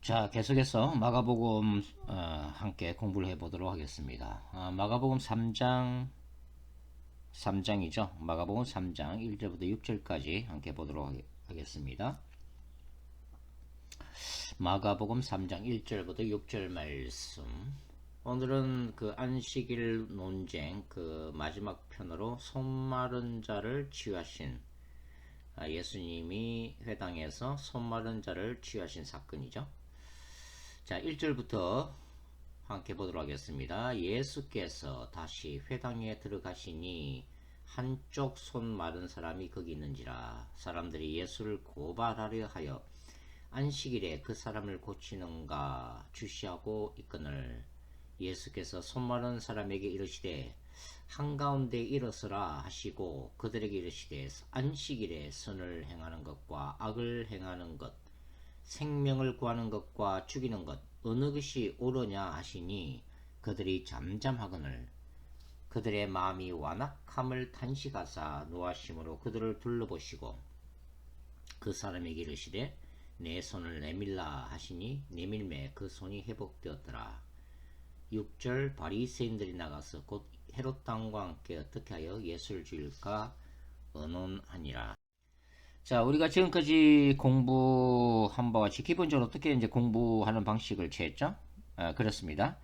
자, 계속해서 마가복음 함께 공부를 해보도록 하겠습니다. 마가복음 3장이죠. 마가복음 3장 1절부터 6절까지 함께 보도록 하겠습니다. 마가복음 3장 1절부터 6절 말씀. 오늘은 그 안식일 논쟁 그 마지막 편으로 손 마른 자를 치유하신 예수님이 회당에서 손 마른 자를 치유하신 사건이죠. 자, 1절부터 함께 보도록 하겠습니다. 예수께서 다시 회당에 들어가시니 한쪽 손 마른 사람이 거기 있는지라. 사람들이 예수를 고발하려 하여 안식일에 그 사람을 고치는가 주시하고 있거늘 예수께서 손 마른 사람에게 이르시되 한가운데 일어서라 하시고 그들에게 이르시되 안식일에 선을 행하는 것과 악을 행하는 것 생명을 구하는 것과 죽이는 것 어느 것이 옳으냐 하시니 그들이 잠잠하거늘 그들의 마음이 완악함을 탄식하사 노하심으로 그들을 둘러보시고 그 사람에게 이르시되 내 손을 내밀라 하시니 내밀매 그 손이 회복되었더라. 6절 바리새인들이 나가서 곧 헤롯 왕과 함께 어떻게 하여 예수를 죽일까 의논하니라. 자, 우리가 지금까지 공부한 바와 같이 기본적으로 어떻게 이제 공부하는 방식을 취했죠? 그렇습니다.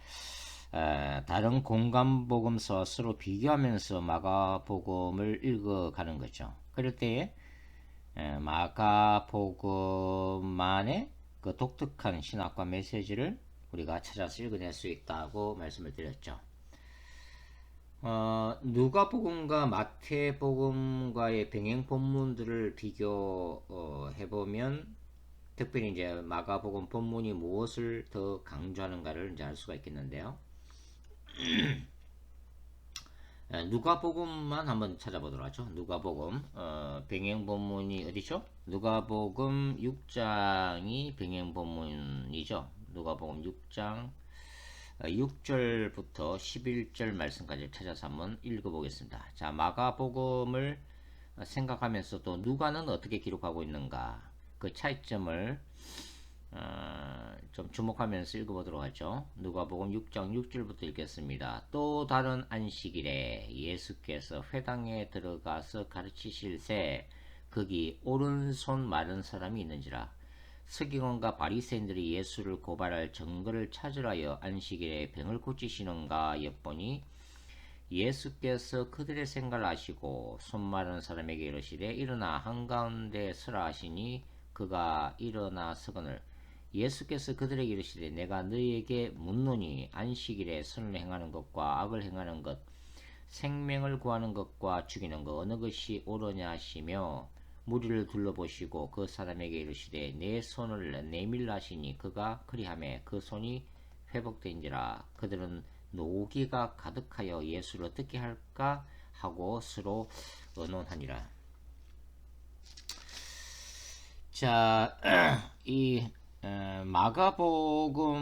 다른 공간복음서와 서로 비교하면서 마가복음을 읽어가는 거죠. 그럴 때에 마가복음만의 그 독특한 신학과 메시지를 우리가 찾아서 읽어낼 수 있다고 말씀을 드렸죠. 누가복음과 마태복음과의 병행 본문들을 비교해 보면 특별히 이제 마가복음 본문이 무엇을 더 강조하는가를 이제 알 수가 있겠는데요. 누가복음만 한번 찾아보도록 하죠. 누가복음 병행 본문이 어디죠? 누가복음 6장이 병행 본문이죠. 누가복음 6장 6절부터 11절 말씀까지 찾아서 한번 읽어보겠습니다. 자, 마가복음을 생각하면서 또 누가는 어떻게 기록하고 있는가 그 차이점을 좀 주목하면서 읽어보도록 하죠. 누가복음 6장 6절부터 읽겠습니다. 또 다른 안식일에 예수께서 회당에 들어가서 가르치실새 거기 오른손 마른 사람이 있는지라. 서기관과 바리새인들이 예수를 고발할 증거를 찾으려 하여 안식일에 병을 고치시는가 엿보니 예수께서 그들의 생각을 아시고 손 마른 사람에게 이르시되 일어나 한가운데 서라 하시니 그가 일어나 서거늘 예수께서 그들에게 이르시되 내가 너희에게 묻노니 안식일에 선을 행하는 것과 악을 행하는 것 생명을 구하는 것과 죽이는 것 어느 것이 옳으냐 하시며 무리를 둘러보시고 그 사람에게 이르시되 내 손을 내밀라 하시니 그가 그리하매 그 손이 회복된지라. 그들은 노기가 가득하여 예수를 어떻게 할까 하고 서로 의논하니라. 자, 이 마가복음의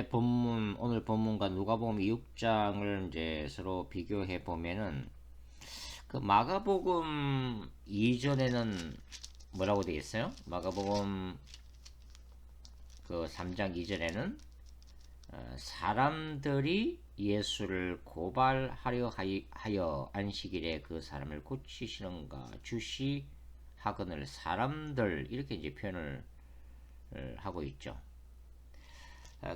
본문 오늘 본문과 누가복음 6장을 이제 서로 비교해 보면은 그 마가복음 이전에는 뭐라고 되어 있어요? 마가복음 그 3장 이전에는 사람들이 예수를 고발하려 하여 안식일에 그 사람을 고치시는가 주시하거늘 사람들 이렇게 이제 표현을 하고 있죠.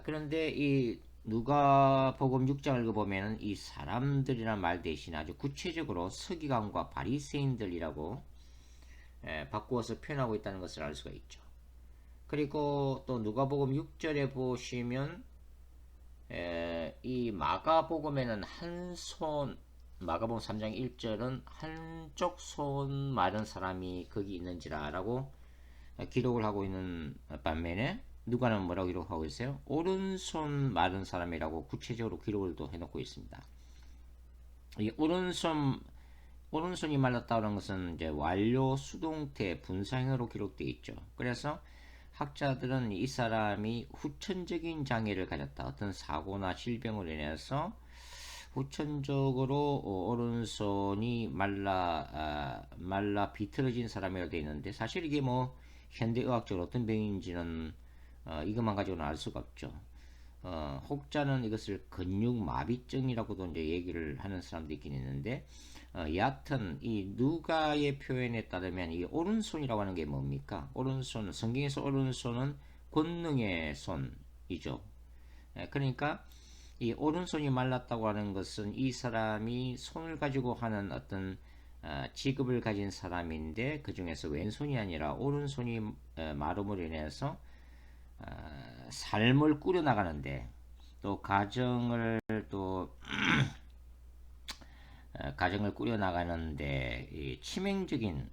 그런데 이 누가복음 6장을 읽어보면 이 사람들이란 말 대신 아주 구체적으로 서기관과 바리새인들이라고 바꾸어서 표현하고 있다는 것을 알 수가 있죠. 그리고 또 누가복음 6절에 보시면 이 마가복음에는 마가복음 3장 1절은 한쪽 손 마른 사람이 거기 있는지라 라고 기록을 하고 있는 반면에 누가는 뭐라고 기록하고 있어요? 오른손 마른 사람이라고 구체적으로 기록을 또 해놓고 있습니다. 이 오른손이 말랐다는 것은 이제 완료 수동태 분사형으로 기록되어 있죠. 그래서 학자들은 이 사람이 후천적인 장애를 가졌다. 어떤 사고나 질병으로 인해서 후천적으로 오른손이 말라 비틀어진 사람이라고 되어 있는데 사실 이게 뭐 현대의학적으로 어떤 병인지는 이것만 가지고는 알 수가 없죠. 혹자는 이것을 근육마비증이라고도 이제 얘기를 하는 사람도 있긴 있는데, 여하튼 이 누가의 표현에 따르면 이 오른손이라고 하는 게 뭡니까? 오른손, 성경에서 오른손은 권능의 손이죠. 그러니까 이 오른손이 말랐다고 하는 것은 이 사람이 손을 가지고 하는 어떤 직업을 가진 사람인데, 그 중에서 왼손이 아니라 오른손이 마름으로 인해서 삶을 꾸려나가는데, 또 가정을 꾸려나가는데 이 치명적인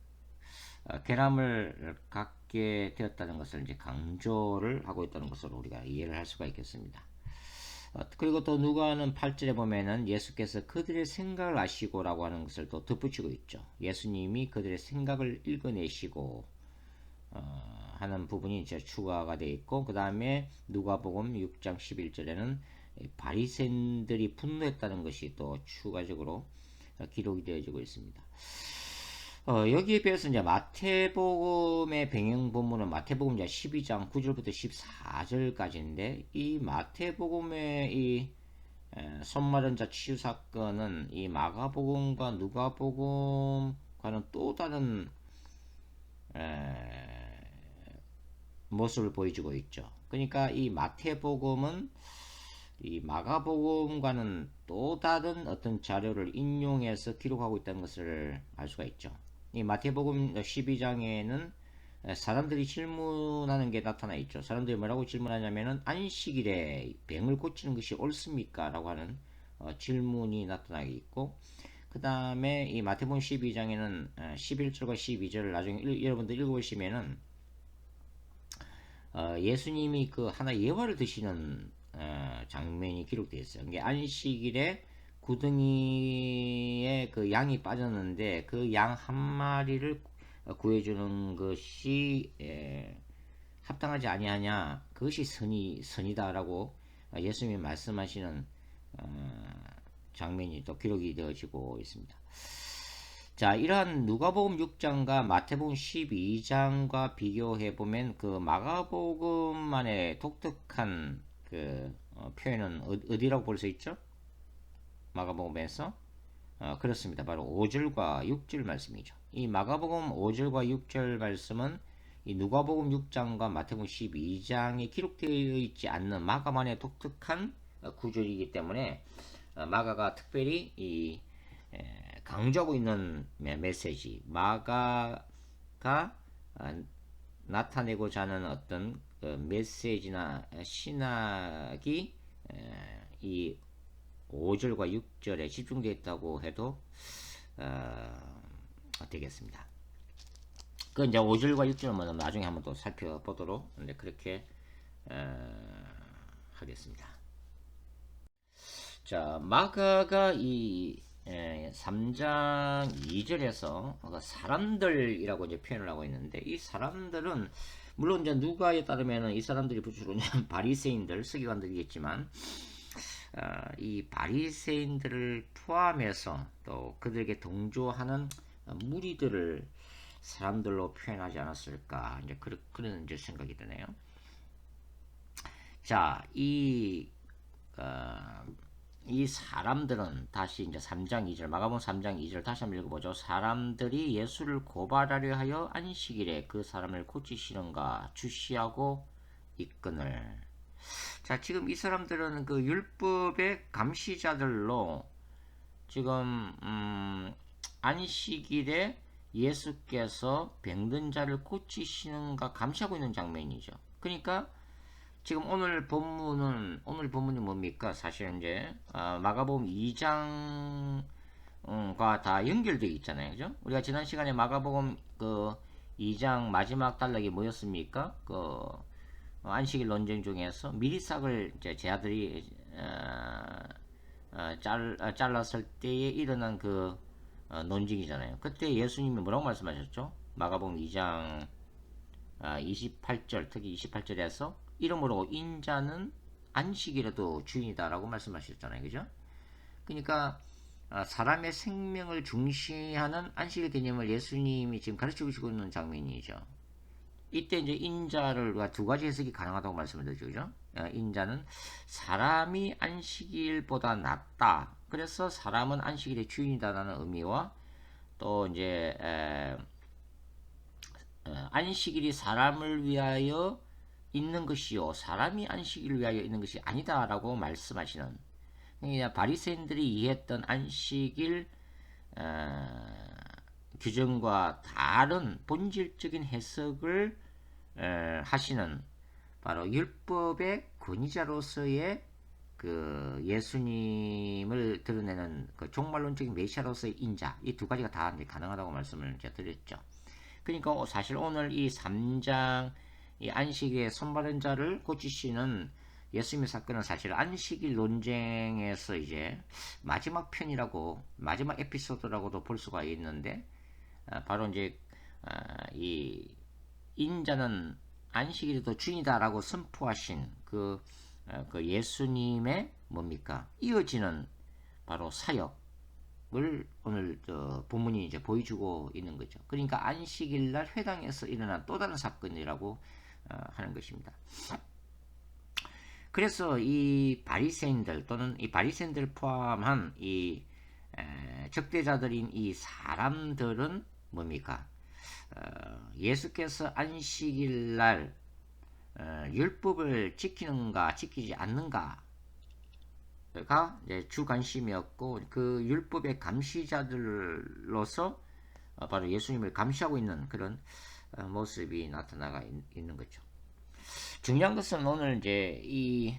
결함을 갖게 되었다는 것을 이제 강조를 하고 있다는 것으로 우리가 이해를 할 수가 있겠습니다. 그리고 또 누가는 8절에 보면은 예수께서 그들의 생각을 아시고라고 하는 것을 또 덧붙이고 있죠. 예수님이 그들의 생각을 읽어내시고 하는 부분이 이제 추가가 되어 있고, 그 다음에 누가복음 6장 11절에는 바리새인들이 분노했다는 것이 또 추가적으로 기록이 되어지고 있습니다. 여기에 비해서 이제 마태복음의 배경 본문은 마태복음 12장 9절부터 14절까지인데, 이 마태복음의 이 손마른 자 치유 사건은 이 마가복음과 누가복음과는 또 다른 모습을 보여주고 있죠. 그러니까 이 마태복음은 이 마가복음과는 또 다른 어떤 자료를 인용해서 기록하고 있다는 것을 알 수가 있죠. 이 마태복음 12장에는 사람들이 질문하는 게 나타나 있죠. 사람들이 뭐라고 질문하냐면은 안식일에 병을 고치는 것이 옳습니까? 라고 하는 질문이 나타나 있고, 그 다음에 이 마태복음 12장에는 11절과 12절을 나중에 여러분들 읽어보시면은 예수님이 그 하나 예화를 드시는 장면이 기록되어 있어요. 이게 안식일에 구덩이에 그 양이 빠졌는데 그 양 한 마리를 구해주는 것이 합당하지 아니하냐, 그것이 선이다라고 예수님이 말씀하시는 장면이 또 기록이 되어지고 있습니다. 자, 이러한 누가복음 6장과 마태복음 12장과 비교해 보면 그 마가복음만의 독특한 그 표현은 어디라고 볼 수 있죠? 마가복음에서 그렇습니다. 바로 5절과 6절 말씀이죠. 이 마가복음 5절과 6절 말씀은 이 누가복음 6장과 마태복음 12장에 기록되어 있지 않는 마가만의 독특한 구절이기 때문에 마가가 특별히 이 강조하고 있는 메시지, 마가가 나타내고자 하는 어떤 그 메시지나 신학이 이 5절과 6절에 집중되어 있다고 해도 되겠습니다. 그 이제 5절과 6절은 나중에 한번 또 살펴보도록 이제 그렇게 하겠습니다. 자, 마가가 이 3장 2절에서 사람들이라고 이제 표현을 하고 있는데, 이 사람들은 물론 이제 누가에 따르면은 이 사람들이 주로 바리새인들, 서기관들이겠지만 이 바리새인들을 포함해서 또 그들에게 동조하는 무리들을 사람들로 표현하지 않았을까, 이제 그런 이제 생각이 드네요. 자, 이 사람들은 다시 이제 3장 2절, 마가복음 3장 2절 다시 한번 읽어보죠. 사람들이 예수를 고발하려 하여 안식일에 그 사람을 고치시는가 주시하고 있거늘. 자, 지금 이 사람들은 그 율법의 감시자들로 지금 안식일에 예수께서 병든 자를 고치시는가 감시하고 있는 장면이죠. 그러니까 지금 오늘 본문이 뭡니까? 사실 이제 마가복음 2장과 다 연결되어 있잖아요, 그죠? 우리가 지난 시간에 마가복음 그 2장 마지막 단락이 뭐였습니까? 그 안식일 논쟁 중에서 미리삭을 이제 제 아들이 잘랐을 때에 일어난 그 논쟁이잖아요. 그때 예수님이 뭐라고 말씀하셨죠? 마가복음 2장 28절, 특히 28절에서 이러므로 인자는 안식일에도 주인이다라고 말씀하셨잖아요, 그죠? 그러니까 사람의 생명을 중시하는 안식일 개념을 예수님이 지금 가르치고 있는 장면이죠. 이때 이제 인자를 우리가 두 가지 해석이 가능하다고 말씀을 드렸죠. 그죠? 인자는 사람이 안식일보다 낫다. 그래서 사람은 안식일의 주인이다라는 의미와 또 이제 안식일이 사람을 위하여 있는 것이요 사람이 안식일을 위하여 있는 것이 아니다라고 말씀하시는, 그러니까 바리새인들이 이해했던 안식일 규정과 다른 본질적인 해석을 하시는 바로 율법의 권위자로서의 그 예수님을 드러내는 그 종말론적인 메시아로서의 인자, 이 두 가지가 다 가능하다고 말씀을 제가 드렸죠. 그러니까 사실 오늘 이 3장 이 안식의 손바른 자를 고치시는 예수님의 사건은 사실 안식일 논쟁에서 이제 마지막 편이라고, 마지막 에피소드라고도 볼 수가 있는데, 바로 이제 이 인자는 안식일이 더 주인이다라고 선포하신 그 예수님의 뭡니까? 이어지는 바로 사역을 오늘 본문이 이제 보여주고 있는 거죠. 그러니까 안식일날 회당에서 일어난 또 다른 사건이라고 하는 것입니다. 그래서 이 바리새인들 또는 이 바리새인들 포함한 이 적대자들인 이 사람들은 뭡니까? 예수께서 안식일날 율법을 지키는가 지키지 않는가가 이제 주 관심이었고, 그 율법의 감시자들로서 바로 예수님을 감시하고 있는 그런 모습이 나타나가 있는 거죠. 중요한 것은 오늘 이제 이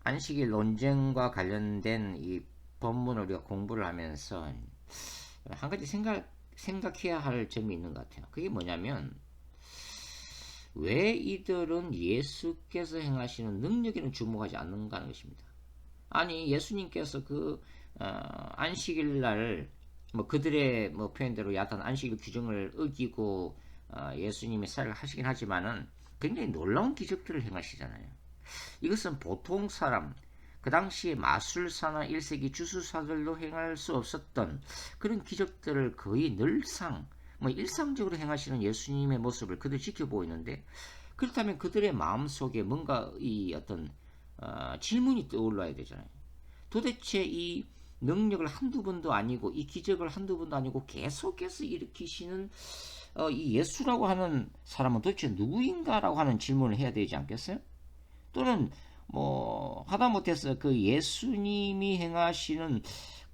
안식일 논쟁과 관련된 이 본문을 우리가 공부를 하면서 한 가지 생각해야 할 점이 있는 것 같아요. 그게 뭐냐면, 왜 이들은 예수께서 행하시는 능력에는 주목하지 않는가 하는 것입니다. 아니, 예수님께서 그 안식일날 뭐 그들의 뭐 표현대로 약간 안식일 규정을 어기고 예수님의 사역을 하시긴 하지만은 굉장히 놀라운 기적들을 행하시잖아요. 이것은 보통 사람, 그 당시에 마술사나 1세기 주술사들도 행할 수 없었던 그런 기적들을 거의 늘상 뭐 일상적으로 행하시는 예수님의 모습을 그들 지켜보고 있는데, 그렇다면 그들의 마음속에 뭔가 이 어떤 질문이 떠올라야 되잖아요. 도대체 이 능력을 한두 번도 아니고 이 기적을 한두 번도 아니고 계속해서 일으키시는 이 예수라고 하는 사람은 도대체 누구인가라고 하는 질문을 해야 되지 않겠어요? 또는 뭐 하다못해서 그 예수님이 행하시는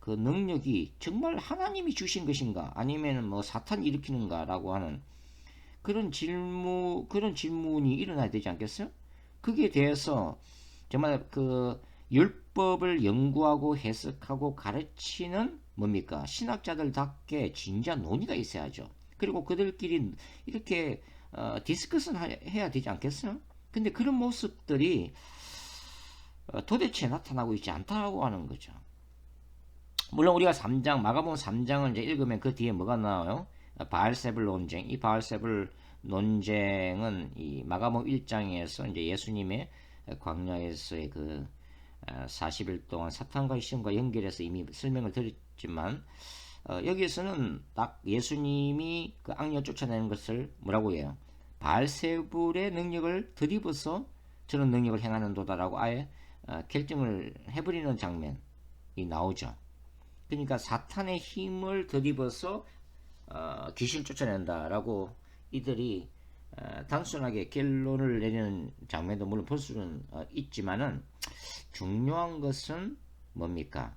그 능력이 정말 하나님이 주신 것인가 아니면 뭐 사탄이 일으키는가라고 하는 그런 질문이 일어나야 되지 않겠어요? 거기에 대해서 정말 그 율법을 연구하고 해석하고 가르치는 뭡니까? 신학자들답게 진지한 논의가 있어야죠. 그리고 그들끼리 이렇게 디스커션 해야 되지 않겠어요? 근데 그런 모습들이 도대체 나타나고 있지 않다고 하는 거죠. 물론 우리가 3장, 마가복음 3장을 이제 읽으면 그 뒤에 뭐가 나와요? 바알세불 논쟁. 이 바알세불 논쟁은 이 마가복음 1장에서 이제 예수님의 광야에서의 그 40일 동안 사탄과의 시험과 연결해서 이미 설명을 드렸지만, 여기에서는 딱 예수님이 그 악령 쫓아내는 것을 뭐라고 해요? 바알세불의 능력을 드리버서 저런 능력을 행하는도다라고 아예 결정을 해버리는 장면이 나오죠. 그러니까 사탄의 힘을 드리버서 귀신 쫓아낸다라고 이들이 단순하게 결론을 내리는 장면도 물론 볼 수는 있지만은, 중요한 것은 뭡니까?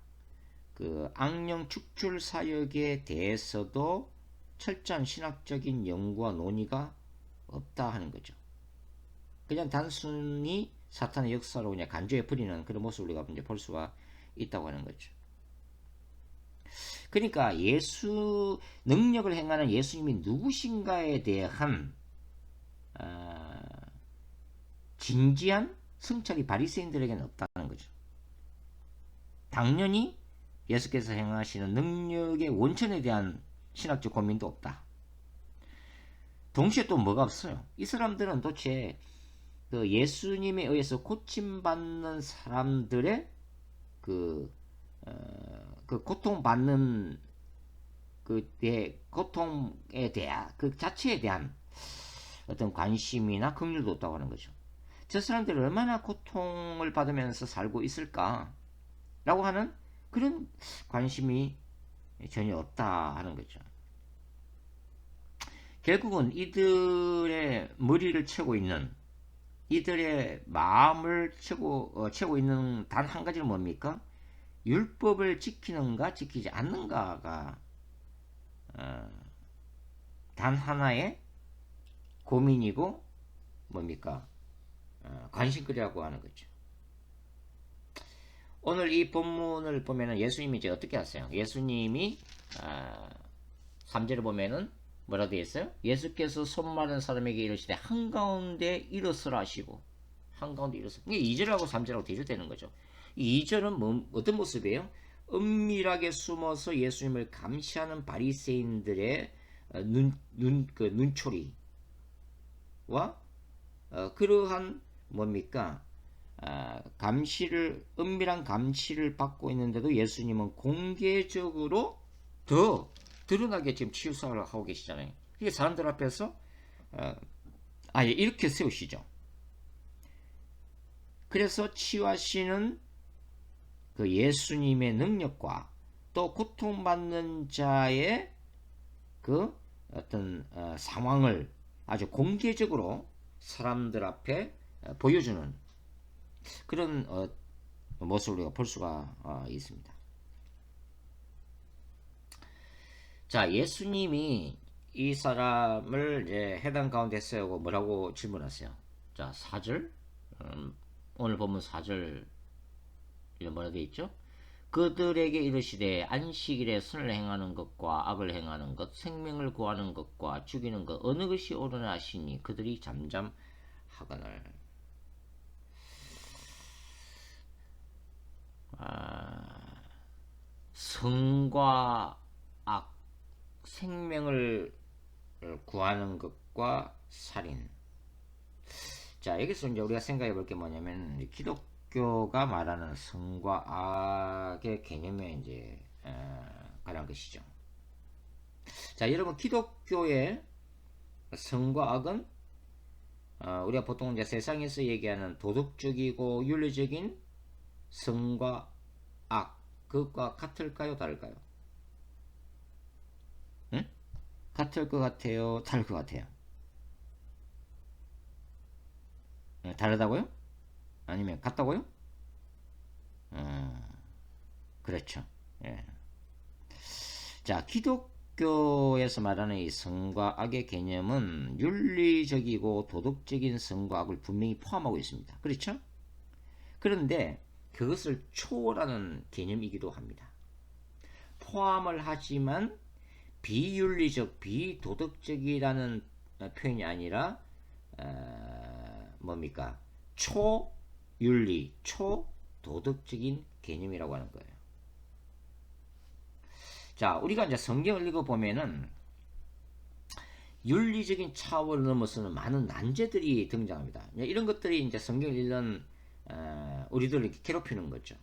그 악령 축출 사역에 대해서도 철저한 신학적인 연구와 논의가 없다 하는 거죠. 그냥 단순히 사탄의 역사로 그냥 간주해 버리는 그런 모습을 우리가 이제 볼 수가 있다고 하는 거죠. 그러니까 예수 능력을 행하는 예수님이 누구신가에 대한 진지한 성찰이 바리새인들에게는 없다는 거죠. 당연히 예수께서 행하시는 능력의 원천에 대한 신학적 고민도 없다. 동시에 또 뭐가 없어요. 이 사람들은 도대체 그 예수님에 의해서 고침받는 사람들의 그 고통받는 고통에 대한 그 자체에 대한 어떤 관심이나 긍휼도 없다고 하는 거죠. 저 사람들이 얼마나 고통을 받으면서 살고 있을까? 라고 하는 그런 관심이 전혀 없다 하는 거죠. 결국은 이들의 머리를 채고 있는, 이들의 마음을 채고 있는 단 한 가지는 뭡니까? 율법을 지키는가 지키지 않는가가 단 하나의 고민이고 뭡니까? 관심거리라고 하는 거죠. 오늘 이 본문을 보면은 예수님이 이제 어떻게 하세요? 예수님이 3절을 보면은 뭐라 되어 있어요? 예수께서 손 마른 사람에게 이르시되 한가운데 일어서라 하시고, 한가운데 일어서. 이게 2절하고 3절하고 대조되는 거죠. 이 2절은 어떤 모습이에요? 은밀하게 숨어서 예수님을 감시하는 바리새인들의 눈초리와 그러한 뭡니까? 은밀한 감시를 받고 있는데도 예수님은 공개적으로 더 드러나게 지금 치유사를 하고 계시잖아요. 이게 사람들 앞에서 이렇게 세우시죠. 그래서 치유하시는 그 예수님의 능력과 또 고통받는 자의 그 어떤 상황을 아주 공개적으로 사람들 앞에 보여주는 그런 모습을 우리가 볼 수가 있습니다. 자, 예수님이 이 사람을 이제 해당 가운데 세우고 뭐라고 질문하세요? 자, 4절 오늘 보면 4절 뭐라 되어 있죠? 그들에게 이르시되 안식일에 선을 행하는 것과 악을 행하는 것, 생명을 구하는 것과 죽이는 것 어느 것이 옳으나 하시니 그들이 잠잠하거늘. 성과 악, 생명을 구하는 것과 살인. 자, 여기서 이제 우리가 생각해 볼 게 뭐냐면 기독교가 말하는 성과 악의 개념에 이제 관한 것이죠. 자, 여러분 기독교의 성과 악은 우리가 보통 이제 세상에서 얘기하는 도덕적이고 윤리적인 성과 악, 그것과 같을까요, 다를까요? 응? 같을 것 같아요, 다를 것 같아요? 다르다고요? 아니면 같다고요? 그렇죠. 예. 자, 기독교에서 말하는 이 성과 악의 개념은 윤리적이고 도덕적인 성과 악을 분명히 포함하고 있습니다. 그렇죠? 그런데 그것을 초월하는 개념이기도 합니다. 포함을 하지만 비윤리적, 비도덕적이라는 표현이 아니라 뭡니까? 초윤리, 초도덕적인 개념이라고 하는 거예요. 자, 우리가 이제 성경을 읽어보면은 윤리적인 차원을 넘어서는 많은 난제들이 등장합니다. 이런 것들이 이제 성경을 읽는 우리들을 이렇게 괴롭히는 거죠.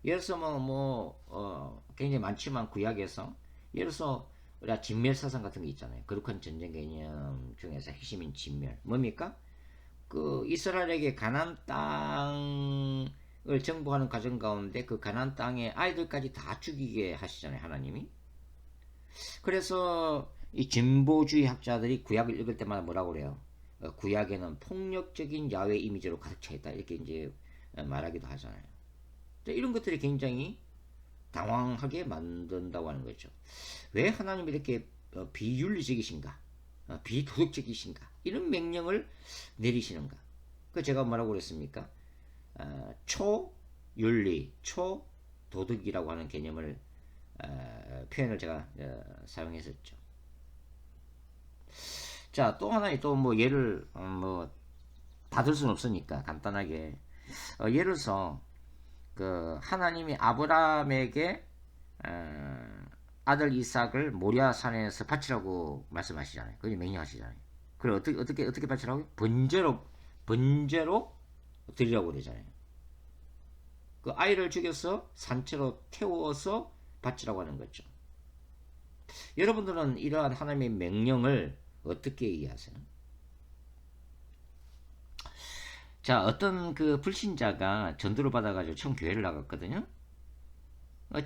예를 들어서 굉장히 많지만 구약에서 예를 들어서 우리가 진멸사상 같은 게 있잖아요. 거룩한 전쟁 개념 중에서 핵심인 진멸. 뭡니까? 그 이스라엘에게 가나안 땅을 정복하는 과정 가운데 그 가나안 땅의 아이들까지 다 죽이게 하시잖아요, 하나님이. 그래서 이 진보주의 학자들이 구약을 읽을 때마다 뭐라고 그래요? 구약에는 폭력적인 야훼 이미지로 가득 차 있다, 이렇게 이제 말하기도 하잖아요. 이런 것들이 굉장히 당황하게 만든다고 하는 거죠. 왜 하나님이 이렇게 비윤리적이신가, 비도덕적이신가, 이런 명령을 내리시는가? 그 제가 뭐라고 그랬습니까? 초윤리, 초도덕이라고 하는 개념을 표현을 제가 사용했었죠. 자, 또 하나의 또 뭐 예를 다 들 수는 없으니까 간단하게 예를 들어서 그 하나님이 아브라함에게 아들 이삭을 모리아 산에서 바치라고 말씀하시잖아요. 그게 명령하시잖아요. 그걸 어떻게 바치라고요? 번제로 드리라고 그러잖아요. 그 아이를 죽여서 산채로 태워서 바치라고 하는 거죠. 여러분들은 이러한 하나님의 명령을 어떻게 이해하세요? 자, 어떤 그 불신자가 전도를 받아가지고 처음 교회를 나갔거든요.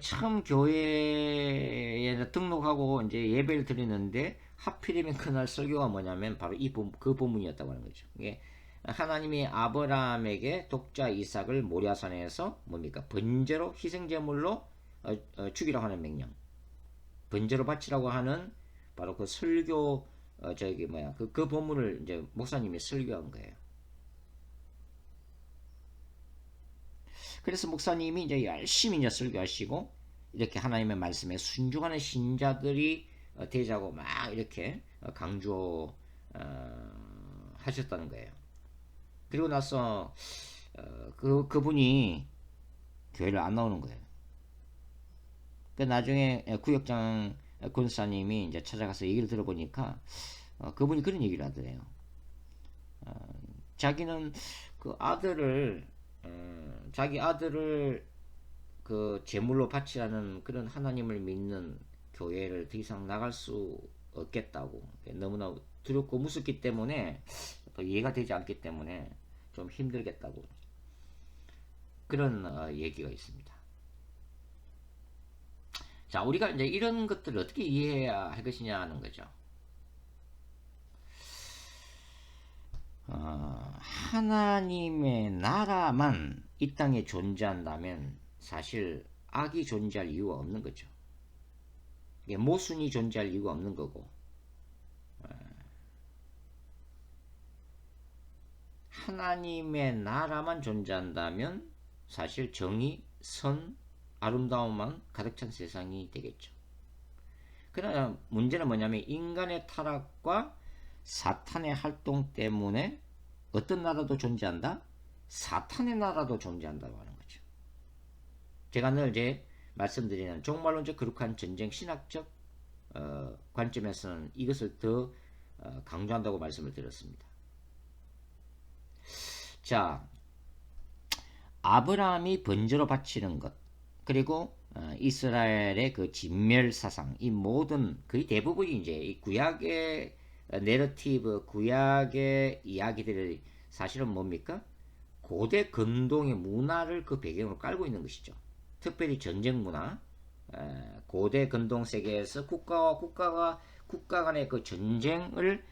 처음 교회에 등록하고 이제 예배를 드리는데 하필이면 그날 설교가 뭐냐면 바로 그 본문이었다고 하는 거죠. 이게 하나님이 아브라함에게 독자 이삭을 모리아산에서 뭡니까? 번제로 희생제물로 죽이라고 하는 명령. 번제로 바치라고 하는 바로 그 설교 저기 뭐야 그 본문을 이제 목사님이 설교한 거예요. 그래서 목사님이 이제 열심히 이제 설교하시고 이렇게 하나님의 말씀에 순종하는 신자들이 되자고 막 이렇게 강조 하셨다는 거예요. 그리고 나서 그분이 교회를 안 나오는 거예요. 그 나중에 구역장 권사님이 이제 찾아가서 얘기를 들어보니까 그분이 그런 얘기를 하더래요. 자기는 그 아들을 자기 아들을 그 제물로 바치라는 그런 하나님을 믿는 교회를 더 이상 나갈 수 없겠다고, 너무나 두렵고 무섭기 때문에 또 이해가 되지 않기 때문에 좀 힘들겠다고, 그런 얘기가 있습니다. 자, 우리가 이제 이런 것들을 어떻게 이해해야 할 것이냐 하는 거죠. 하나님의 나라만 이 땅에 존재한다면 사실 악이 존재할 이유가 없는 거죠. 모순이 존재할 이유가 없는 거고, 하나님의 나라만 존재한다면 사실 정의, 선, 아름다움만 가득 찬 세상이 되겠죠. 그러나 문제는 뭐냐면 인간의 타락과 사탄의 활동 때문에 어떤 나라도 존재한다? 사탄의 나라도 존재한다고 하는 거죠. 제가 늘 이제 말씀드리는 종말론적 거룩한 전쟁 신학적 관점에서는 이것을 더 강조한다고 말씀을 드렸습니다. 자, 아브라함이 번제로 바치는 것, 그리고 이스라엘의 그 진멸 사상, 이 모든 거의 대부분이 이제 이 구약의 내러티브, 구약의 이야기들이 사실은 뭡니까? 고대 근동의 문화를 그 배경으로 깔고 있는 것이죠. 특별히 전쟁 문화, 고대 근동 세계에서 국가 간의 그 전쟁을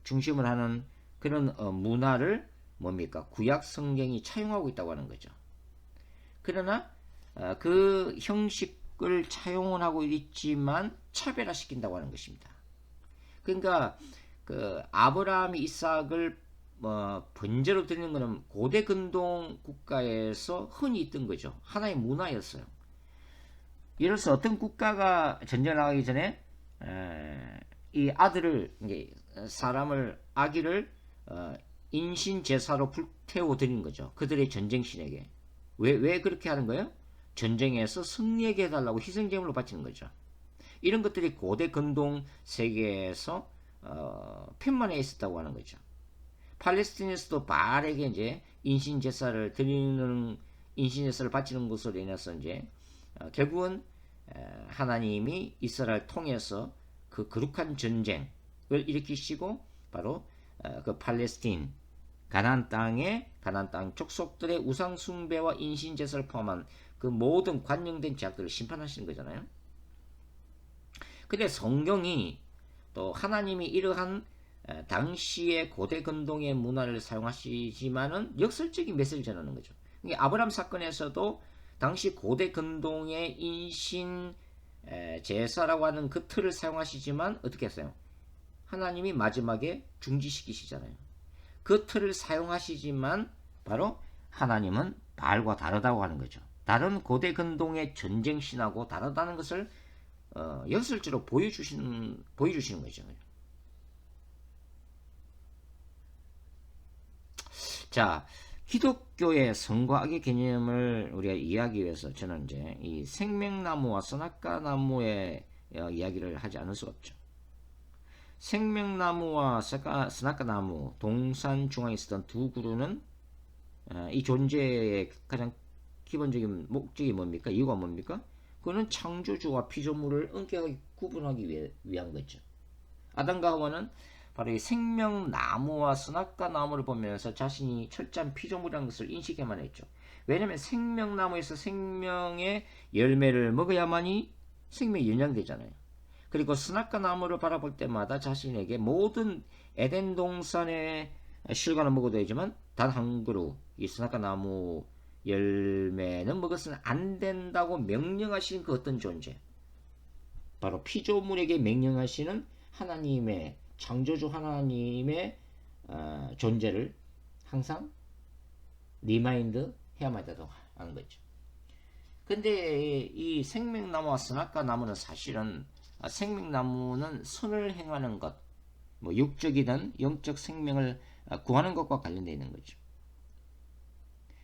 중심으로 하는 그런 문화를 뭡니까? 구약 성경이 차용하고 있다고 하는 거죠. 그러나 그 형식을 차용은 하고 있지만 차별화시킨다고 하는 것입니다. 그러니까 그 아브라함이 이삭을 번제로 드리는 것은 고대 근동 국가에서 흔히 있던 거죠. 하나의 문화였어요. 예를 들어서 어떤 국가가 전쟁을 나가기 전에 이 아들을, 사람을, 아기를 인신 제사로 불태워 드리는 거죠. 그들의 전쟁신에게. 왜 그렇게 하는 거예요? 전쟁에서 승리하게 해달라고 희생제물로 바치는 거죠. 이런 것들이 고대 근동 세계에서 편만해 있었다고 하는 거죠. 팔레스틴에서도 바알에게 이제 인신제사를 바치는 것으로 인해서 이제 결국은 하나님이 이스라엘 통해서 그 거룩한 전쟁을 일으키시고 바로 그 팔레스틴 가나안 땅 족속들의 우상 숭배와 인신 제사를 포함한 그 모든 관영된 죄악들을 심판하시는 거잖아요. 근데 성경이 또 하나님이 이러한 당시의 고대 근동의 문화를 사용하시지만은 역설적인 메시지를 전하는 거죠. 아브라함 사건에서도 당시 고대 근동의 인신 제사라고 하는 그 틀을 사용하시지만 어떻게 했어요? 하나님이 마지막에 중지시키시잖아요. 그 틀을 사용하시지만 바로 하나님은 바알과 다르다고 하는 거죠. 다른 고대 근동의 전쟁 신하고 다르다는 것을 역설적으로 보여주시는 거죠. 자, 기독교의 선과 악의 개념을 우리가 이해하기 위해서 저는 이제 이 생명나무와 스나카나무의 이야기를 하지 않을 수가 없죠. 생명나무와 스나카나무, 동산 중앙에 있었던 두 그루는 이 존재의 가장 기본적인 목적이 뭡니까? 이유가 뭡니까? 그거는 창조주와 피조물을 엄격하게 구분하기 위한 거죠. 아담과 하와는 바로 이 생명나무와 선악과 나무를 보면서 자신이 철저한 피조물이라는 것을 인식해만 했죠. 왜냐하면 생명나무에서 생명의 열매를 먹어야만이 생명이 연장되잖아요. 그리고 선악과 나무를 바라볼 때마다 자신에게 모든 에덴 동산의 실과는 먹어도 되지만 단 한 그루 이 선악과 나무 열매는 먹었으면 안 된다고 명령하시는 그 어떤 존재, 바로 피조물에게 명령하시는 하나님의 창조주 하나님의 존재를 항상 리마인드 해야만 된다고 하는 거죠. 근데 이 생명나무와 선악과 나무는 사실은 생명나무는 선을 행하는 것, 뭐 육적이든 영적 생명을 구하는 것과 관련되어 있는 거죠.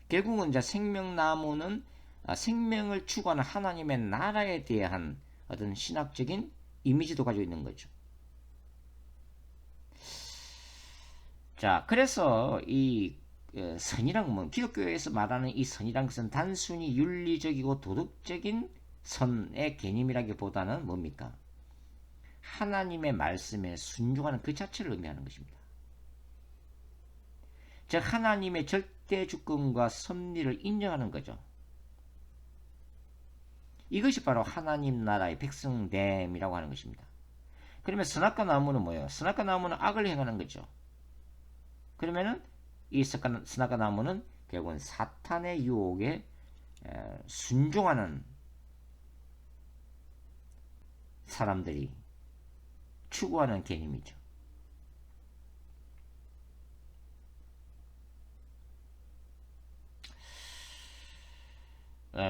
결국은 이제 생명나무는 생명을 추구하는 하나님의 나라에 대한 어떤 신학적인 이미지도 가지고 있는 거죠. 자, 그래서 이 선이란 건 기독교에서 말하는 이 선이란 것은 단순히 윤리적이고 도덕적인 선의 개념이라기보다는 뭡니까? 하나님의 말씀에 순종하는 그 자체를 의미하는 것입니다. 즉 하나님의 절대 주권과 섭리를 인정하는 거죠. 이것이 바로 하나님 나라의 백성됨이라고 하는 것입니다. 그러면 선악과 나무는 뭐예요? 선악과 나무는 악을 행하는 거죠. 그러면은 이 선악과 나무는 결국은 사탄의 유혹에 순종하는 사람들이 추구하는 개념이죠.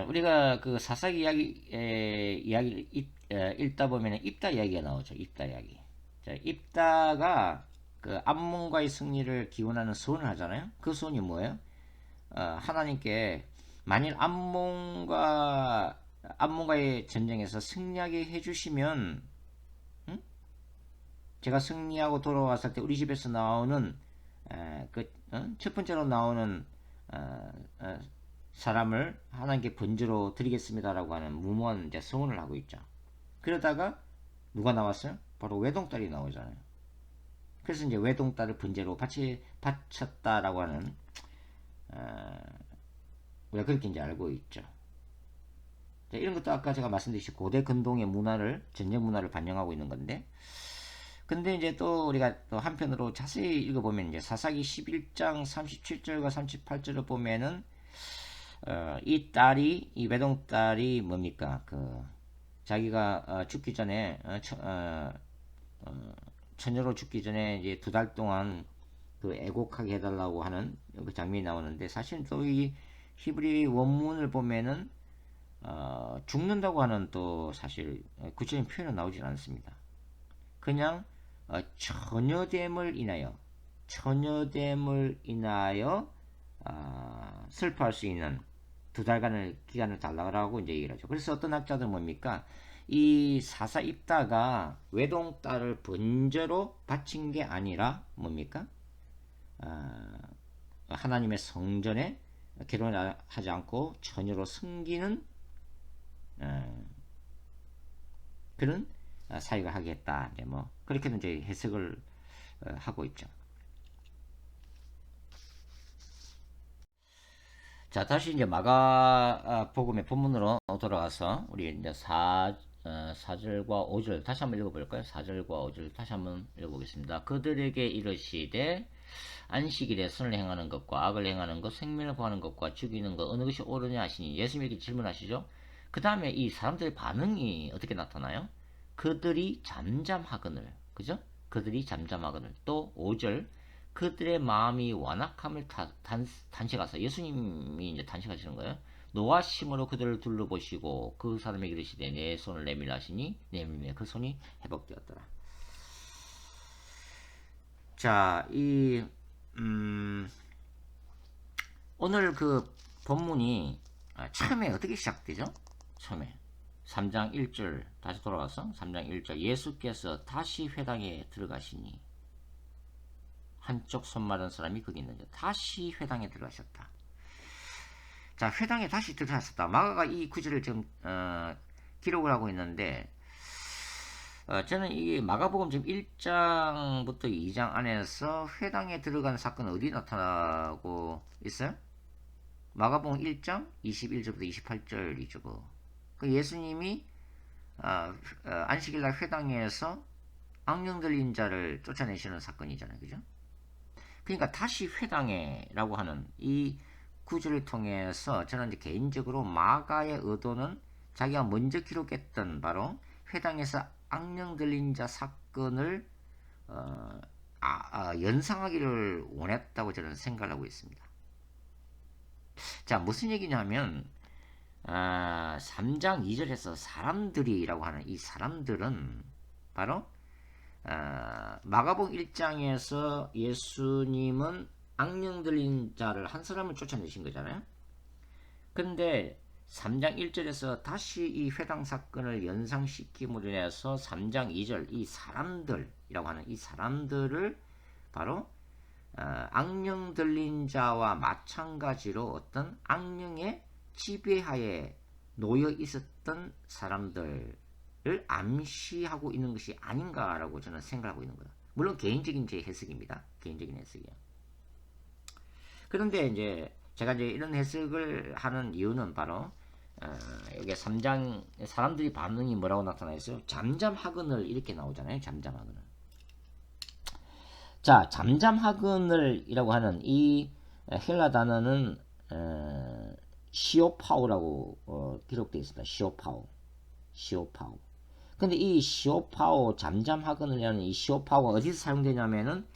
우리가 그 사사기 이야기를 읽다 보면 입다 이야기가 나오죠. 입다 이야기. 자, 입다가 그 암몬과의 승리를 기원하는 소원을 하잖아요. 그 소원이 뭐예요? 하나님께 만일 암몬과의 전쟁에서 승리하게 해주시면, 응? 제가 승리하고 돌아왔을 때 우리 집에서 나오는 첫 번째로 나오는 사람을 하나님께 번제로 드리겠습니다라고 하는 무모한 이제 서원을 하고 있죠. 그러다가 누가 나왔어요? 바로 외동딸이 나오잖아요. 그래서 이제 외동딸을 번제로 바쳤다라고 하는 우리가 그렇게 이제 알고 있죠. 자, 이런 것도 아까 제가 말씀드렸듯이 고대 근동의 문화를, 전쟁 문화를 반영하고 있는 건데, 근데 이제 또 우리가 또 한편으로 자세히 읽어보면 이제 사사기 11장 37절과 38절을 보면은 이 딸이, 이 외동딸이 뭡니까? 자기가 죽기 전에, 처녀로 죽기 전에 이제 2달 동안 애곡하게 해달라고 하는 그 장면이 나오는데, 사실 또 이 히브리 원문을 보면은, 죽는다고 하는 또 사실 구체적인 표현은 나오질 않습니다. 그냥, 처녀됨을 인하여, 슬퍼할 수 있는 2달간의 기간을 달라고 이제 얘기를 하죠. 그래서 어떤 학자들은 뭡니까? 이 사사 입다가 외동딸을 번제로 바친 게 아니라 뭡니까? 하나님의 성전에 결혼을 하지 않고 처녀로 섬기는 그런 사유가 하겠다. 이제 뭐 그렇게는 이제 해석을 하고 있죠. 자, 다시 이제 마가복음의 본문으로 돌아가서 우리 이제 4절과 5절 다시 한번 읽어볼까요? 4절과 5절 다시 한번 읽어보겠습니다. 그들에게 이르시되 안식일에 선을 행하는 것과 악을 행하는 것, 생명을 구하는 것과 죽이는 것 어느 것이 옳으냐 하시니 예수님에게 질문하시죠. 그 다음에 이 사람들의 반응이 어떻게 나타나요? 그들이 잠잠하거늘, 그죠? 그들이 잠잠하거늘. 또 5절 그들의 마음이 완악함을 단식하사, 예수님이 이제 단식하시는 거예요. 노하심으로 그들을 둘러보시고 그 사람에게 이르시되 내 손을 내밀라 하시니 내밀매 그 손이 회복되었더라. 자, 오늘 그 본문이 처음에 어떻게 시작되죠? 처음에 3장 1절 다시 돌아가서 3장 1절 예수께서 다시 회당에 들어가시니 한쪽 손 마른 사람이 거기 있는데 다시 회당에 들어가셨다. 자, 회당에 다시 들어가셨다. 마가가 이 구절을 지금 기록을 하고 있는데 저는 이 마가복음 지금 1장부터 2장 안에서 회당에 들어간 사건은 어디 나타나고 있어요? 마가복음 1장 21절부터 28절이죠. 그 예수님이 안식일날 회당에서 악령 들린 자를 쫓아내시는 사건이잖아요. 그죠? 그러니까 다시 회당에라고 하는 이 구절을 통해서 저는 이제 개인적으로 마가의 의도는 자기가 먼저 기록했던 바로 회당에서 악령 들린 자 사건을 연상하기를 원했다고 저는 생각을 하고 있습니다. 자, 무슨 얘기냐면 3장 2절에서 사람들이라고 하는 이 사람들은 바로 마가복음 1장에서 예수님은 악령 들린 자를 한 사람을 쫓아내신 거잖아요. 근데 3장 1절에서 다시 이 회당 사건을 연상시킴으로 인해서 3장 2절 이 사람들이라고 하는 이 사람들을 바로 악령 들린 자와 마찬가지로 어떤 악령의 지배하에 놓여 있었던 사람들을 암시하고 있는 것이 아닌가라고 저는 생각하고 있는 거예요. 물론 개인적인 제 해석입니다. 개인적인 해석이에요. 그런데 이제 제가 이제 이런 해석을 하는 이유는 바로 여기 3장 사람들이 반응이 뭐라고 나타나 있어요? 잠잠하거늘 이렇게 나오잖아요. 잠잠하거늘. 자, 잠잠하거늘이라고 하는 이 헬라 단어는 시오파오라고 기록되어 있습니다. 시오파오. 근데 이 시오파오 잠잠하거늘이라는 이 시오파오가 어디서 사용되냐면은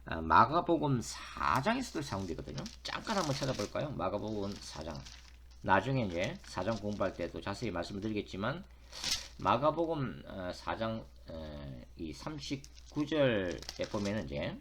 마가복음 4장에서도 사용되거든요. 잠깐 한번 찾아볼까요? 마가복음 4장. 나중에 이제 4장 공부할 때도 자세히 말씀을 드리겠지만 마가복음 4장 이 39절에 보면은 이제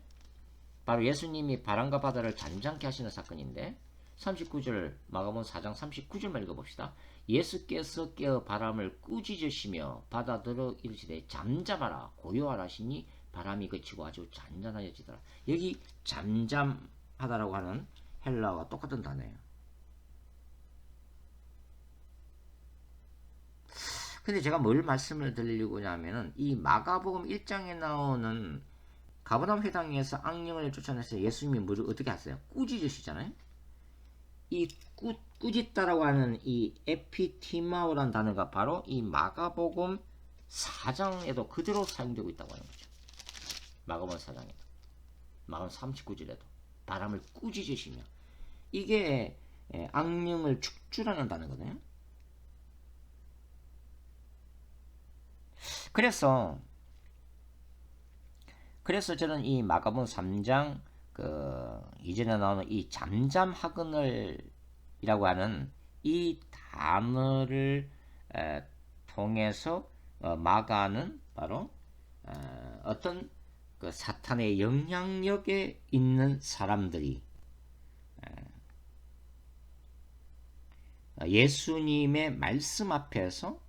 바로 예수님이 바람과 바다를 잔잔케 하시는 사건인데 39절 마가복음 4장 39절만 읽어봅시다. 예수께서 깨어 바람을 꾸짖으시며 바다들어 이르시되 잠잠하라 고요하라 하시니 바람이 그치고 아주 잔잔하여지더라. 여기 잠잠하다라고 하는 헬라어와 똑같은 단어예요. 근데 제가 뭘 말씀을 드리려고 하냐면은 이 마가복음 1장에 나오는 가버나움 회당에서 악령을 쫓아내서 예수님이 뭐를 어떻게 하세요? 꾸짖으시잖아요. 이 꾸짖다라고 하는 이 에피티마오라는 단어가 바로 이 마가복음 4장에도 그대로 사용되고 있다고 하는 거죠. 마가복음 4장에도 마가복음 39절에도 바람을 꾸짖으시며 이게 악령을 축출하는 단어거든요. 그래서 저는 이 마가복음 3장 이전에 나오는 이 잠잠하거늘이라고 하는 이 단어를 통해서 마가는 바로 어떤 그 사탄의 영향력에 있는 사람들이 예수님의 말씀 앞에서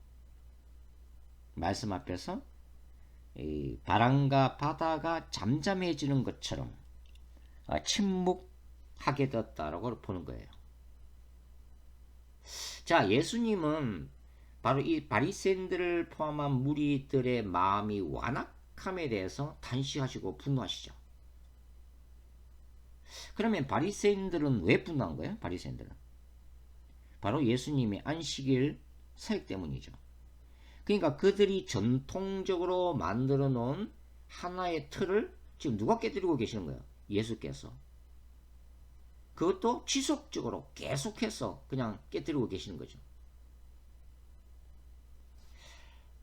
이 바람과 바다가 잠잠해지는 것처럼 침묵하게 되었다라고 보는 거예요. 자, 예수님은 바로 이 바리새인들을 포함한 무리들의 마음이 완악함에 대해서 단시하시고 분노하시죠. 그러면 바리새인들은 왜 분노한 거예요? 바리새인들은 바로 예수님의 안식일 사역 때문이죠. 그러니까 그들이 전통적으로 만들어 놓은 하나의 틀을 지금 누가 깨뜨리고 계시는 거예요? 예수께서. 그것도 지속적으로 계속해서 그냥 깨뜨리고 계시는 거죠.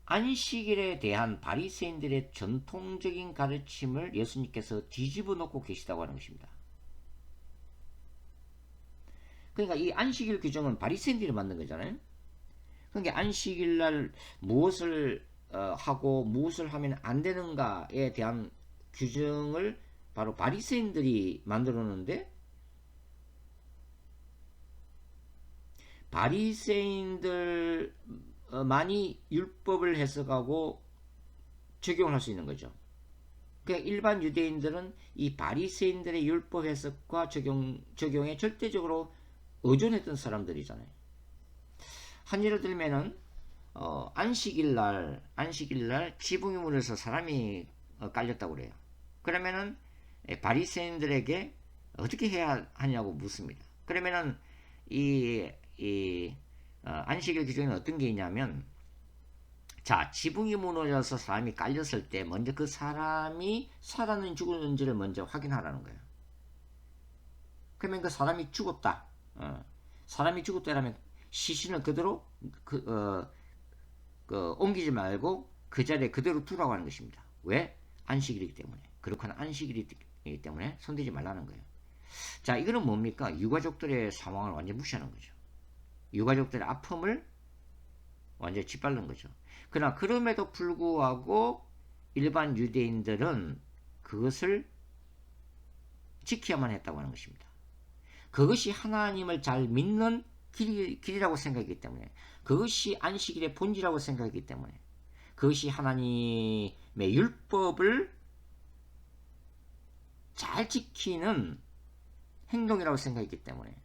안식일에 대한 바리새인들의 전통적인 가르침을 예수님께서 뒤집어 놓고 계시다고 하는 것입니다. 그러니까 이 안식일 규정은 바리새인들이 만든 거잖아요. 그러니까 안식일날 무엇을 하고 무엇을 하면 안 되는가에 대한 규정을 바로 바리새인들이 만들어 놓는데 바리새인들만이 율법을 해석하고 적용할 수 있는 거죠. 그러니까 일반 유대인들은 이 바리새인들의 율법 해석과 적용에 절대적으로 의존했던 사람들이잖아요. 한 예를 들면은 안식일날 지붕이 무너져서 사람이 깔렸다고 그래요. 그러면은 바리새인들에게 어떻게 해야 하냐고 묻습니다. 그러면은 안식일 기준에는 어떤 게 있냐면, 자, 지붕이 무너져서 사람이 깔렸을 때 먼저 그 사람이 살았는지 죽었는지를 먼저 확인하라는 거예요. 그러면 그 사람이 죽었다. 사람이 죽었다라면 시신을 그대로 옮기지 말고 그 자리에 그대로 두라고 하는 것입니다. 왜? 안식일이기 때문에. 그렇거나 안식일이기 때문에 손대지 말라는 거예요. 자, 이거는 뭡니까? 유가족들의 상황을 완전히 무시하는 거죠. 유가족들의 아픔을 완전히 짓밟는 거죠. 그러나 그럼에도 불구하고 일반 유대인들은 그것을 지켜야만 했다고 하는 것입니다. 그것이 하나님을 잘 믿는 길이라고 생각했기 때문에, 그것이 안식일의 본질이라고 생각했기 때문에, 그것이 하나님의 율법을 잘 지키는 행동이라고 생각했기 때문에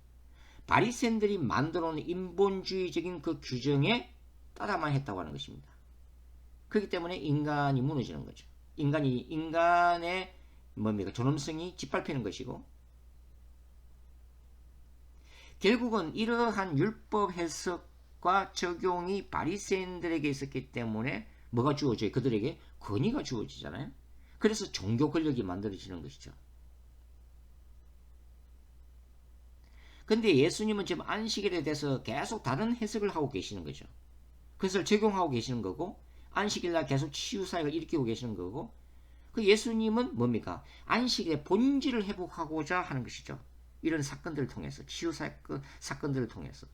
바리새인들이 만들어 놓은 인본주의적인 그 규정에 따라만 했다고 하는 것입니다. 그렇기 때문에 인간이 무너지는 거죠. 인간의 존엄성이 짓밟히는 것이고, 결국은 이러한 율법 해석과 적용이 바리새인들에게 있었기 때문에 뭐가 주어져요? 그들에게 권위가 주어지잖아요. 그래서 종교 권력이 만들어지는 것이죠. 근데 예수님은 지금 안식일에 대해서 계속 다른 해석을 하고 계시는 거죠. 그것을 적용하고 계시는 거고, 안식일날 계속 치유사역을 일으키고 계시는 거고, 그 예수님은 뭡니까? 안식일의 본질을 회복하고자 하는 것이죠. 이런 사건들을 통해서, 사건들을 통해서.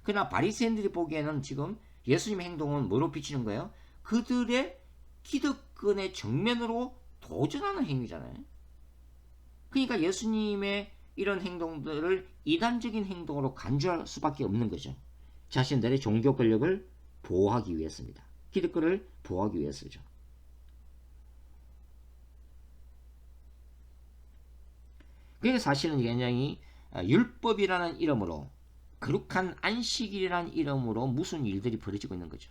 그러나 바리새인들이 보기에는 지금 예수님의 행동은 뭐로 비치는 거예요? 그들의 기득권의 정면으로 도전하는 행위잖아요. 그러니까 예수님의 이런 행동들을 이단적인 행동으로 간주할 수밖에 없는 거죠. 자신들의 종교 권력을 보호하기 위해서입니다. 기득권을 보호하기 위해서죠. 그게 사실은 굉장히 율법이라는 이름으로, 거룩한 안식일이라는 이름으로 무슨 일들이 벌어지고 있는 거죠.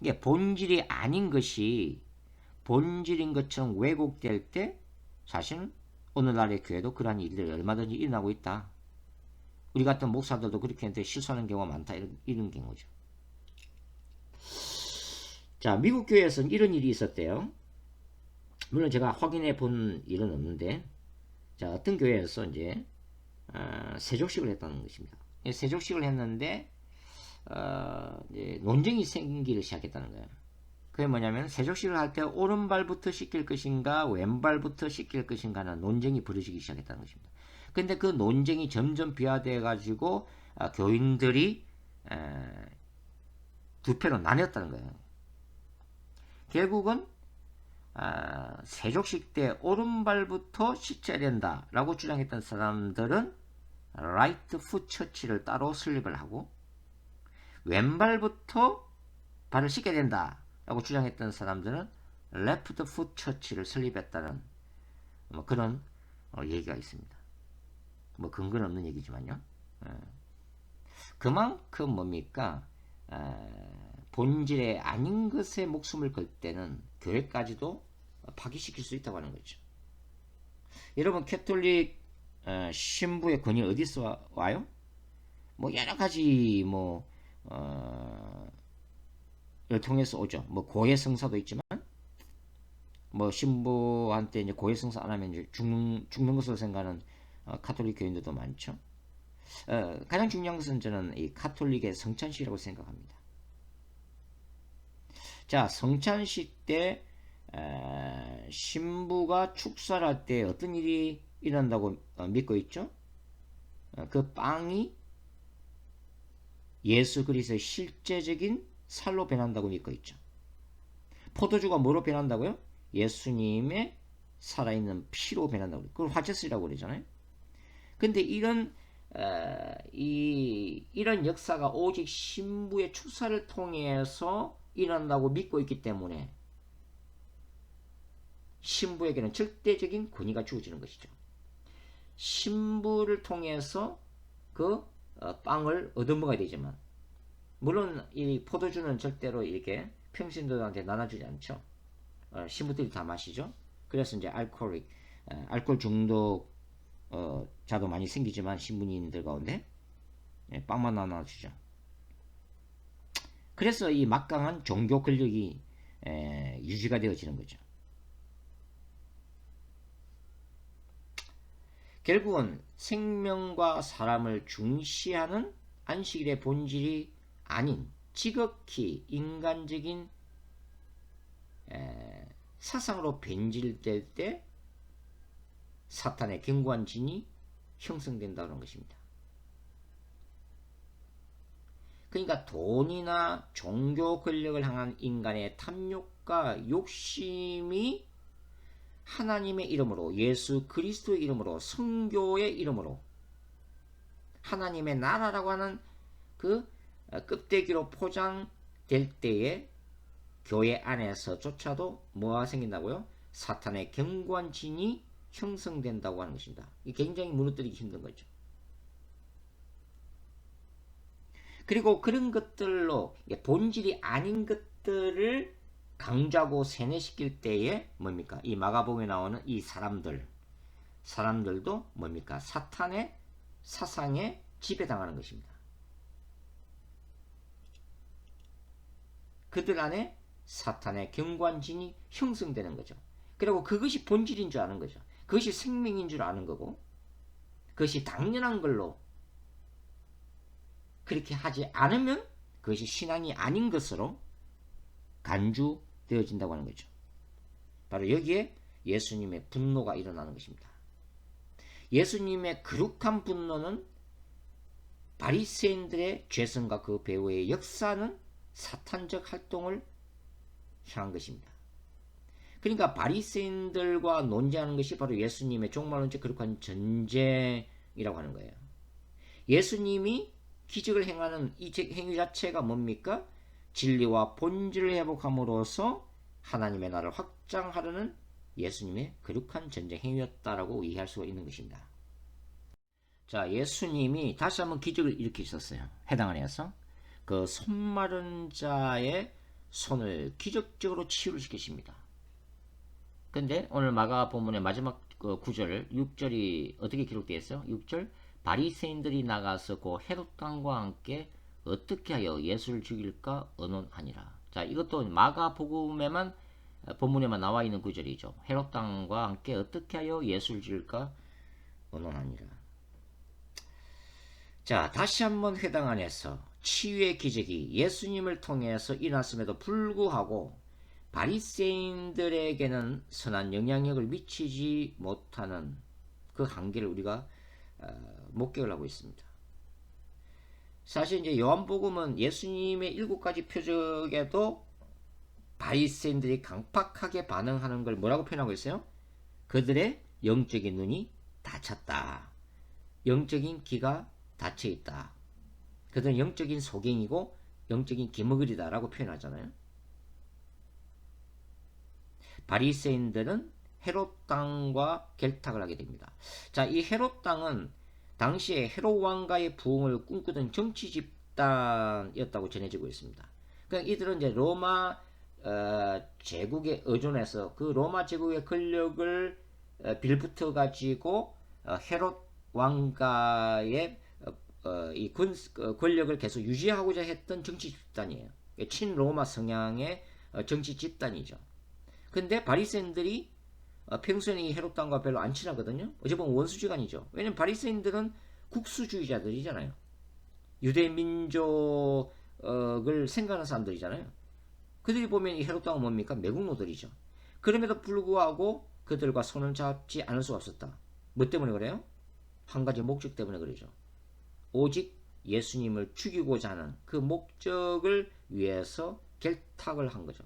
이게 본질이 아닌 것이 본질인 것처럼 왜곡될 때 사실은 오늘날의 교회도 그러한 일들이 얼마든지 일어나고 있다. 우리 같은 목사들도 그렇게 했는데 실수하는 경우가 많다. 이런 경우죠. 자, 미국 교회에서는 이런 일이 있었대요. 물론 제가 확인해 본 일은 없는데, 자, 어떤 교회에서 이제 세족식을 했다는 것입니다. 세족식을 했는데 이제 논쟁이 생기기 시작했다는 거예요. 그게 뭐냐면, 세족식을 할 때 오른발부터 씻길 것인가 왼발부터 씻길 것인가 하는 논쟁이 벌어지기 시작했다는 것입니다. 근데 그 논쟁이 점점 비화되어 가지고 교인들이 두 패로 나뉘었다는 거예요. 결국은 세족식 때 오른발부터 씻어야 된다라고 주장했던 사람들은 라이트 풋 처치를 따로 설립을 하고, 왼발부터 발을 씻게 된다라고 주장했던 사람들은 레프트 풋 처치를 설립했다는 그런 얘기가 있습니다. 근거는 없는 얘기지만요. 그만큼 뭡니까? 본질에 아닌 것에 목숨을 걸 때는 교회까지도 파기시킬 수 있다고 하는 거죠. 여러분, 캐톨릭 신부의 권위 어디서 와요? 여러 가지 를 통해서 오죠. 고해 성사도 있지만, 신부한테 이제 고해 성사 안 하면 이제 죽는 것으로 생각하는 카톨릭 교인들도 많죠. 가장 중요한 것은 저는 이 카톨릭의 성찬식이라고 생각합니다. 자, 성찬식 때 신부가 축사를 할 때 어떤 일이 일어난다고 믿고 있죠? 그 빵이 예수 그리스도의 실제적인 살로 변한다고 믿고 있죠. 포도주가 뭐로 변한다고요? 예수님의 살아있는 피로 변한다고. 그걸 화채술이라고 그러잖아요. 근데 이런 역사가 오직 신부의 축사를 통해서 일어난다고 믿고 있기 때문에 신부에게는 절대적인 권위가 주어지는 것이죠. 신부를 통해서 그 빵을 얻어먹어야 되지만, 물론 이 포도주는 절대로 이렇게 평신도들한테 나눠주지 않죠. 신부들이 다 마시죠. 그래서 이제 알코올 중독 자도 많이 생기지만 신부님들 가운데 빵만 나눠주죠. 그래서 이 막강한 종교 권력이 유지가 되어지는 거죠. 결국은 생명과 사람을 중시하는 안식일의 본질이 아닌 지극히 인간적인 사상으로 변질될 때 사탄의 견고한 진이 형성된다는 것입니다. 그러니까 돈이나 종교 권력을 향한 인간의 탐욕과 욕심이 하나님의 이름으로, 예수 그리스도의 이름으로, 성교의 이름으로 하나님의 나라라고 하는 그 껍데기로 포장될 때에 교회 안에서조차도 뭐가 생긴다고요? 사탄의 견고한 진이 형성된다고 하는 것입니다. 이게 굉장히 무너뜨리기 힘든 거죠. 그리고 그런 것들로 본질이 아닌 것들을 강조하고 세뇌시킬 때에 뭡니까? 이 마가복음에 나오는 이 사람들도 뭡니까? 사탄의 사상에 지배당하는 것입니다. 그들 안에 사탄의 견고한 진이 형성되는 거죠. 그리고 그것이 본질인 줄 아는 거죠. 그것이 생명인 줄 아는 거고, 그것이 당연한 걸로 그렇게 하지 않으면 그것이 신앙이 아닌 것으로 간주되어진다고 하는 거죠. 바로 여기에 예수님의 분노가 일어나는 것입니다. 예수님의 거룩한 분노는 바리새인들의 죄성과 그 배후의 역사는 사탄적 활동을 향한 것입니다. 그러니까 바리새인들과 논쟁하는 것이 바로 예수님의 종말론적 거룩한 전쟁이라고 하는 거예요. 예수님이 기적을 행하는 이 행위 자체가 뭡니까? 진리와 본질을 회복함으로써 하나님의 나라를 확장하려는 예수님의 거룩한 전쟁 행위였다라고 이해할 수가 있는 것입니다. 자, 예수님이 다시 한번 기적을 일으키셨어요. 해당 안에서 그 손 마른 자의 손을 기적적으로 치유를 시키십니다. 근데 오늘 마가복음의 마지막 그 9절 6절이 어떻게 기록되어 있어요? 6절 바리새인들이 나가서 그 헤롯 왕과 함께 어떻게 하여 예수를 죽일까 의논하니라. 자, 이것도 마가복음에만 본문에만 나와 있는 구절이죠. 헤롯 왕과 함께 어떻게 하여 예수를 죽일까 의논하니라. 자, 다시 한번 회당 안에서 치유의 기적이 예수님을 통해서 일어났음에도 불구하고 바리새인들에게는 선한 영향력을 미치지 못하는 그 한계를 우리가 목격을 하고 있습니다. 사실 이제 요한복음은 예수님의 7가지 표적에도 바리새인들이 강팍하게 반응하는 걸 뭐라고 표현하고 있어요? 그들의 영적인 눈이 닫혔다. 영적인 귀가 닫혀 있다. 그들은 영적인 소경이고 영적인 기머글이다 라고 표현하잖아요. 바리새인들은 헤롯 왕과 결탁을 하게 됩니다. 자, 이 헤롯 왕은 당시에 헤롯 왕가의 부흥을 꿈꾸던 정치 집단이었다고 전해지고 있습니다. 그러니까 이들은 이제 로마 제국에 의존해서 그 로마 제국의 권력을 빌붙어 가지고 헤롯 왕가의 이 권력을 계속 유지하고자 했던 정치 집단이에요. 친로마 성향의 정치 집단이죠. 근데 바리새인들이 평소에는 이 헤롯 왕과 별로 안 친하거든요. 어찌 보면 원수지간이죠. 왜냐면 바리새인들은 국수주의자들이잖아요. 유대 민족을 생각하는 사람들이잖아요. 그들이 보면 이 헤롯 왕은 뭡니까? 매국노들이죠. 그럼에도 불구하고 그들과 손을 잡지 않을 수가 없었다. 뭐 때문에 그래요? 한 가지 목적 때문에 그러죠. 오직 예수님을 죽이고자 하는 그 목적을 위해서 결탁을 한 거죠.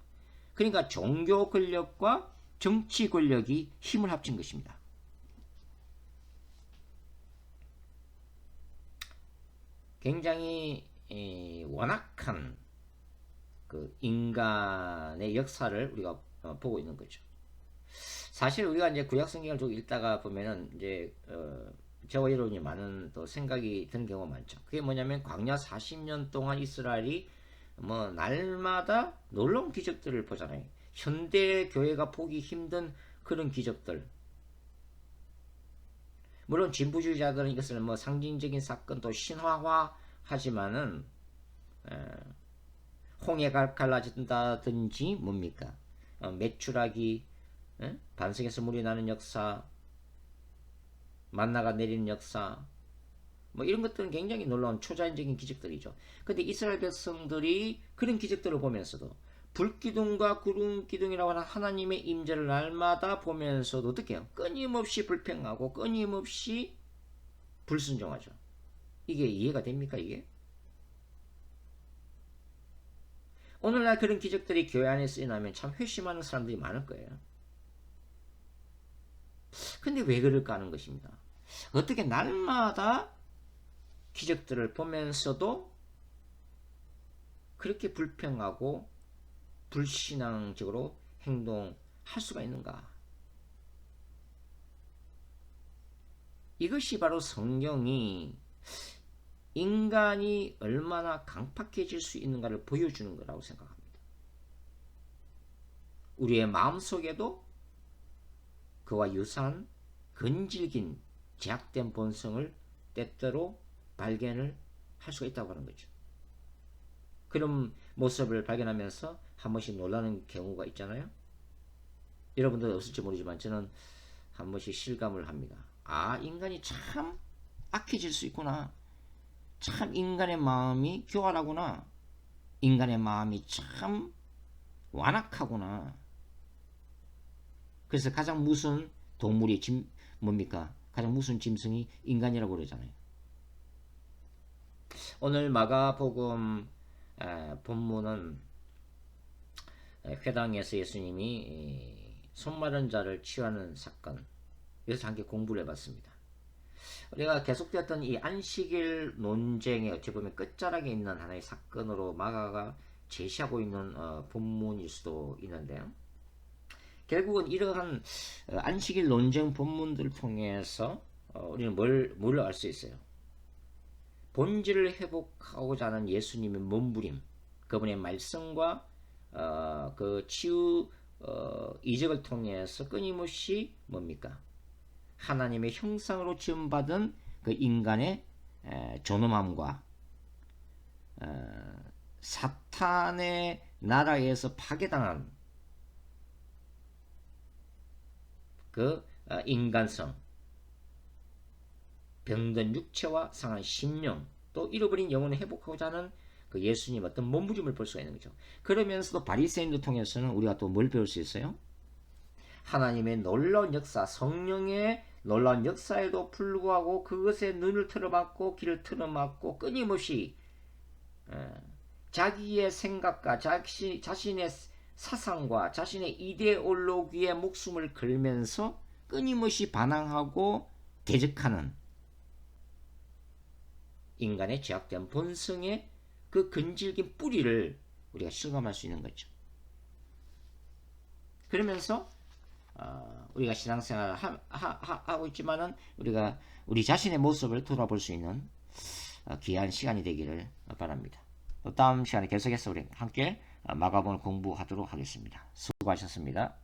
그러니까 종교 권력과 정치 권력이 힘을 합친 것입니다. 굉장히 완악한 그 인간의 역사를 우리가 보고 있는 거죠. 사실 우리가 이제 구약 성경을 좀 읽다가 보면은 이제 저와 여러분이 많은 또 생각이 드는 경우가 많죠. 그게 뭐냐면 광야 40년 동안 이스라엘이 뭐 날마다 놀라운 기적들을 보잖아요. 현대 교회가 보기 힘든 그런 기적들. 물론 진보주의자들은 이것을 뭐 상징적인 사건 또 신화화 하지만은 홍해가 갈라진다든지 뭡니까? 메추라기, 반석에서 물이 나는 역사, 만나가 내리는 역사, 뭐 이런 것들은 굉장히 놀라운 초자연적인 기적들이죠. 근데 이스라엘 백성들이 그런 기적들을 보면서도 불기둥과 구름기둥이라고 하는 하나님의 임재를 날마다 보면서도 어떻게 해요? 끊임없이 불평하고 끊임없이 불순종하죠. 이게 이해가 됩니까, 이게? 오늘날 그런 기적들이 교회 안에 일어나면 참 회심하는 사람들이 많을 거예요. 근데 왜 그럴까 하는 것입니다. 어떻게 날마다 기적들을 보면서도 그렇게 불평하고 불신앙적으로 행동할 수가 있는가? 이것이 바로 성경이 인간이 얼마나 강팍해질 수 있는가를 보여주는 거라고 생각합니다. 우리의 마음속에도 그와 유사한 근질긴 제약된 본성을 때때로 발견을 할 수가 있다고 하는 거죠. 그런 모습을 발견하면서 한 번씩 놀라는 경우가 있잖아요. 여러분들 없을지 모르지만 저는 한 번씩 실감을 합니다. 아, 인간이 참 악해질 수 있구나. 참 인간의 마음이 교활하구나. 인간의 마음이 참 완악하구나. 그래서 가장 무서운 동물이 뭡니까? 가장 무서운 짐승이 인간이라고 그러잖아요. 오늘 마가복음 본문은 회당에서 예수님이 손 마른 자를 치유하는 사건, 여기서 함께 공부를 해봤습니다. 우리가 계속되었던 이 안식일 논쟁의 어떻게 보면 끝자락에 있는 하나의 사건으로 마가가 제시하고 있는 본문일 수도 있는데요. 결국은 이러한 안식일 논쟁 본문들을 통해서 우리는 뭘 알 수 있어요? 본질을 회복하고자 하는 예수님의 몸부림, 그분의 말씀과 그 치유 이적을 통해서 끊임없이 뭡니까? 하나님의 형상으로 지음받은 그 인간의 존엄함과 사탄의 나라에서 파괴당한 그 인간성, 병든 육체와 상한 심령, 또 잃어버린 영혼을 회복하고자 하는 그 예수님 어떤 몸부림을 볼 수가 있는 거죠. 그러면서도 바리새인들 통해서는 우리가 또 뭘 배울 수 있어요? 하나님의 놀라운 역사, 성령의 놀라운 역사에도 불구하고 그것에 눈을 틀어막고 귀를 틀어막고 끊임없이 자기의 생각과 자신의 사상과 자신의 이데올로기에 목숨을 걸면서 끊임없이 반항하고 대적하는 인간의 제약된 본성의 그 근질긴 뿌리를 우리가 실감할 수 있는 거죠. 그러면서 우리가 신앙생활을 하고 있지만은 우리가 우리 자신의 모습을 돌아볼 수 있는 귀한 시간이 되기를 바랍니다. 또 다음 시간에 계속해서 우리 함께 마가복음을 공부하도록 하겠습니다. 수고하셨습니다.